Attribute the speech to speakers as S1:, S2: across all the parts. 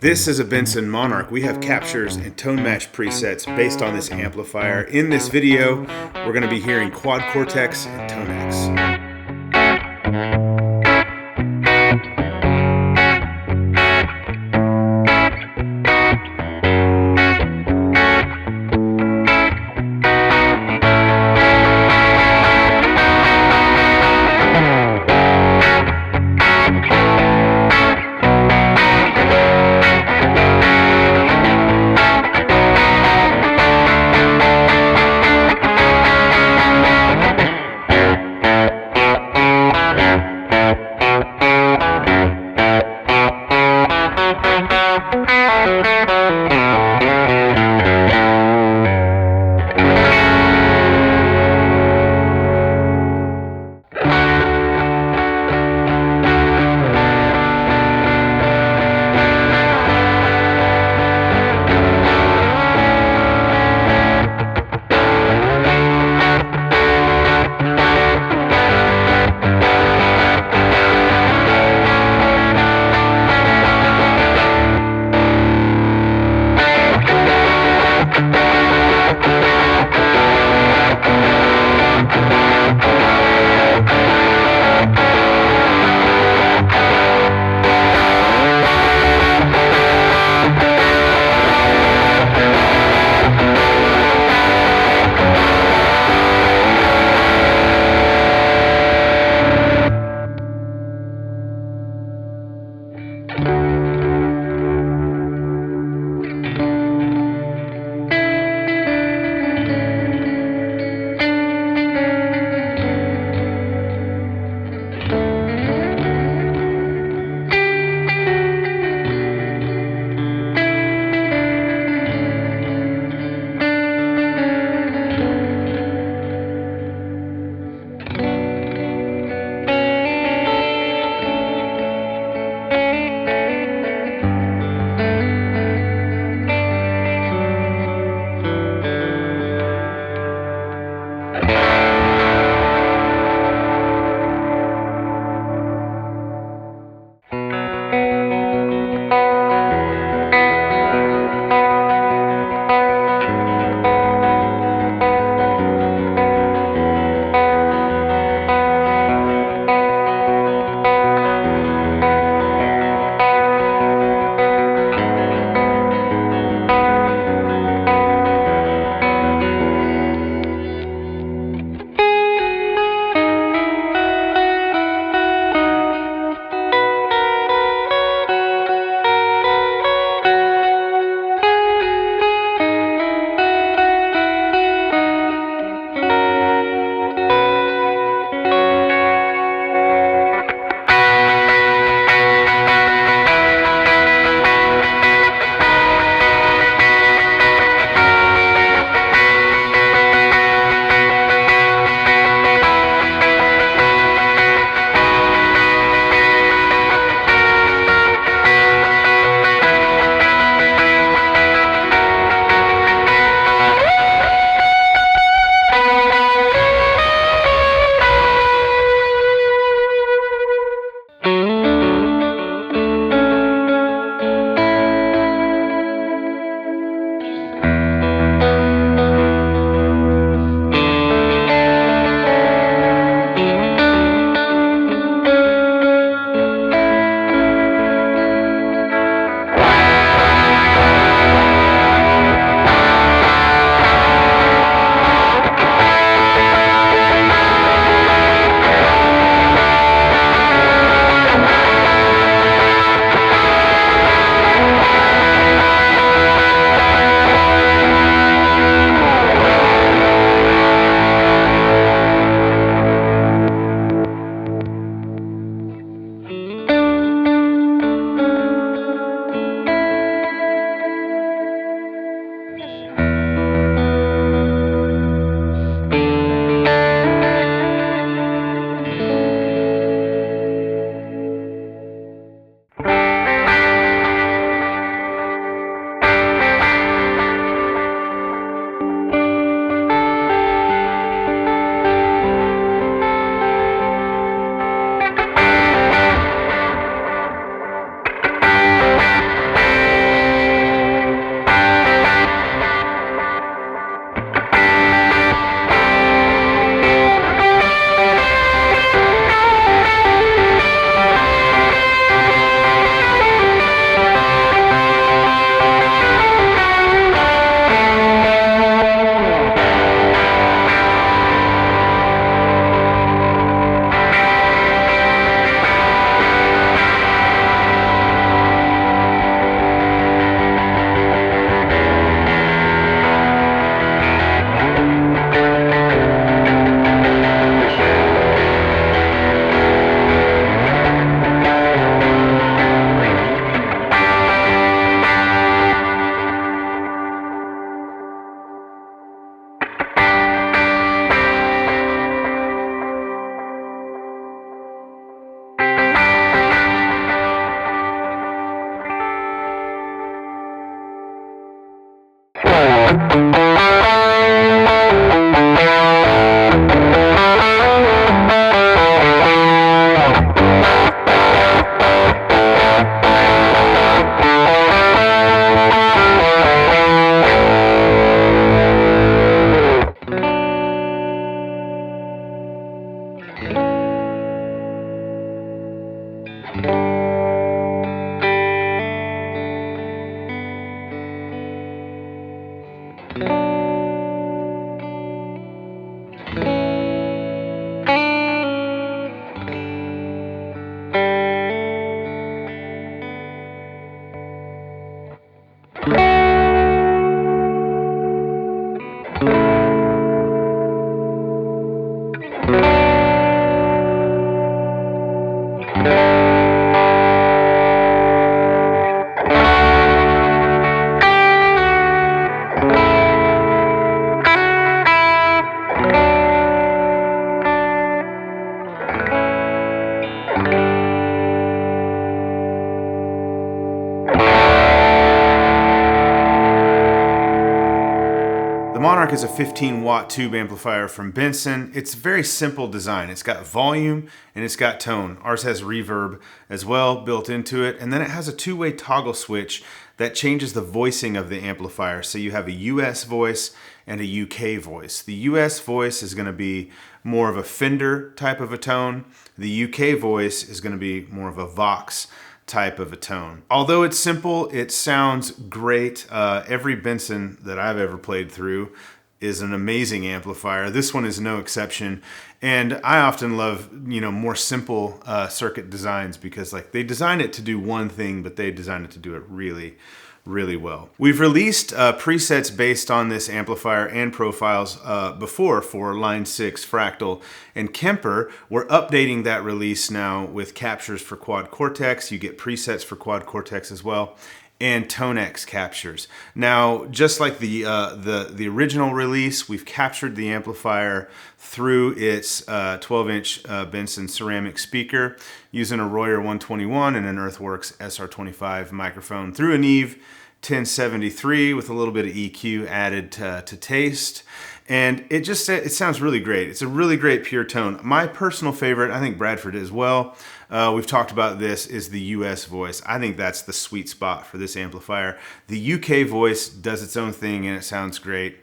S1: This is a Benson Monarch. We have captures and tone match presets based on this amplifier. In this video, we're going to be hearing quad Cortex and Tonex. The Monarch is a 15 watt tube amplifier from Benson. It's a very simple design. It's got volume and it's got tone. Ours has reverb as well built into it. And then it has a two-way toggle switch that changes the voicing of the amplifier. So you have a US voice and a UK voice. The US voice is going to be more of a Fender type of a tone. The UK voice is going to be more of a Vox type of a tone. Although it's simple, it sounds great. Every Benson that I've ever played through is an amazing amplifier. This one is no exception. And I often love, more simple circuit designs because they design it to do one thing, but they design it to do it really, really well. We've released presets based on this amplifier and profiles before for Line 6, Fractal, and Kemper. We're updating that release now with captures for Quad Cortex. You get presets for Quad Cortex as well, and Tonex captures. Now, just like the original release, we've captured the amplifier through its 12-inch Benson ceramic speaker using a Royer 121 and an Earthworks SR25 microphone through a Neve 1073 with a little bit of EQ added to taste. And it sounds really great. It's a really great pure tone. My personal favorite, I think Bradford as well, we've talked about this, is the US voice. I think that's the sweet spot for this amplifier. The UK voice does its own thing and it sounds great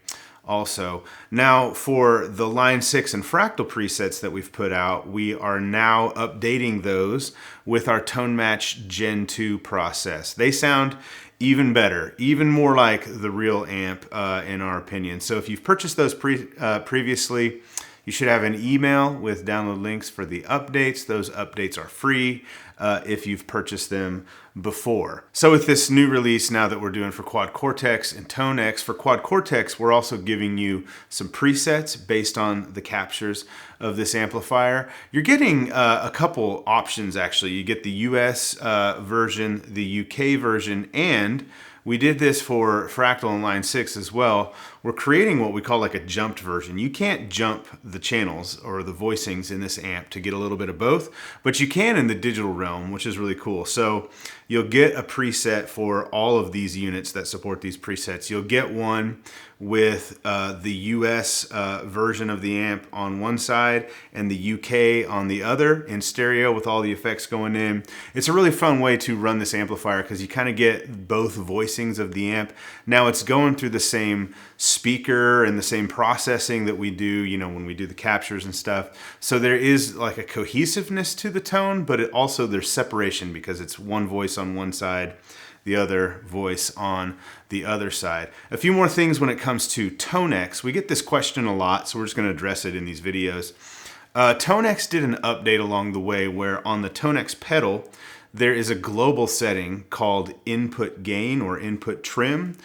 S1: also. Now for the Line 6 and Fractal presets that we've put out, we are now updating those with our Tone Match Gen 2 process. They sound even better, even more like the real amp in our opinion. So if you've purchased those previously, you should have an email with download links for the updates. Those updates are free if you've purchased them before. So with this new release now that we're doing for Quad Cortex and Tonex, for Quad Cortex, we're also giving you some presets based on the captures of this amplifier. You're getting a couple options actually. You get the US version, the UK version, and we did this for Fractal and Line 6 as well. We're creating what we call like a jumped version. You can't jump the channels or the voicings in this amp to get a little bit of both, but you can in the digital realm, which is really cool. So you'll get a preset for all of these units that support these presets. You'll get one with the US version of the amp on one side and the UK on the other in stereo with all the effects going in. It's a really fun way to run this amplifier because you kind of get both voicings of the amp. Now it's going through the same speaker and the same processing that we do, when we do the captures and stuff. So there is like a cohesiveness to the tone, but also there's separation because it's one voice on one side, the other voice on the other side. A few more things when it comes to Tonex. We get this question a lot, so we're just going to address it in these videos. Tonex did an update along the way where on the Tonex pedal, there is a global setting called input gain or input trim.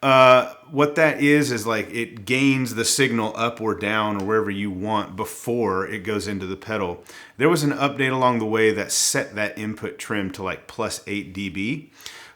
S1: What that is like it gains the signal up or down or wherever you want before it goes into the pedal. There was an update along the way that set that input trim to like plus 8 dB.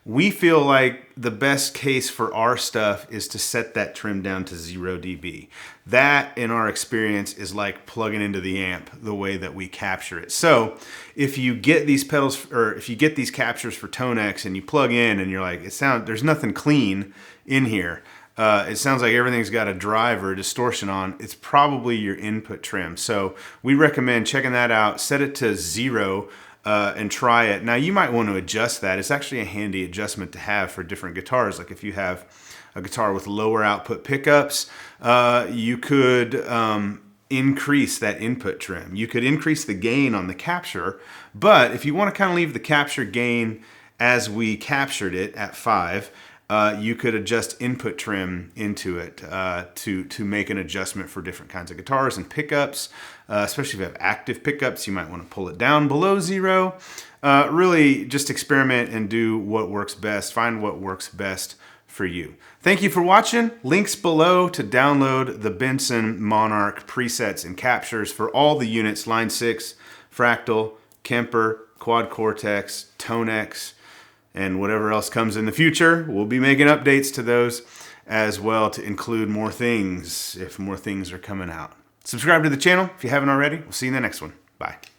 S1: We feel like the best case for our stuff is to set that trim down to 0 dB. That, in our experience, is like plugging into the amp the way that we capture it. So if you get these pedals, or if you get these captures for Tonex and you plug in and you're like, there's nothing clean in here, it sounds like everything's got a drive or a distortion on, it's probably your input trim. So we recommend checking that out. Set it to 0 and try it. Now you might want to adjust that. It's actually a handy adjustment to have for different guitars. Like if you have a guitar with lower output pickups, you could increase that input trim. You could increase the gain on the capture, but if you want to kind of leave the capture gain as we captured it at 5, you could adjust input trim into it to make an adjustment for different kinds of guitars and pickups. Especially if you have active pickups, you might want to pull it down below 0. Really just experiment and do what works best. Find what works best for you. Thank you for watching. Links below to download the Benson Monarch presets and captures for all the units: Line 6, Fractal, Kemper, Quad Cortex, Tonex, and whatever else comes in the future. We'll be making updates to those as well to include more things if more things are coming out. Subscribe to the channel if you haven't already. We'll see you in the next one. Bye.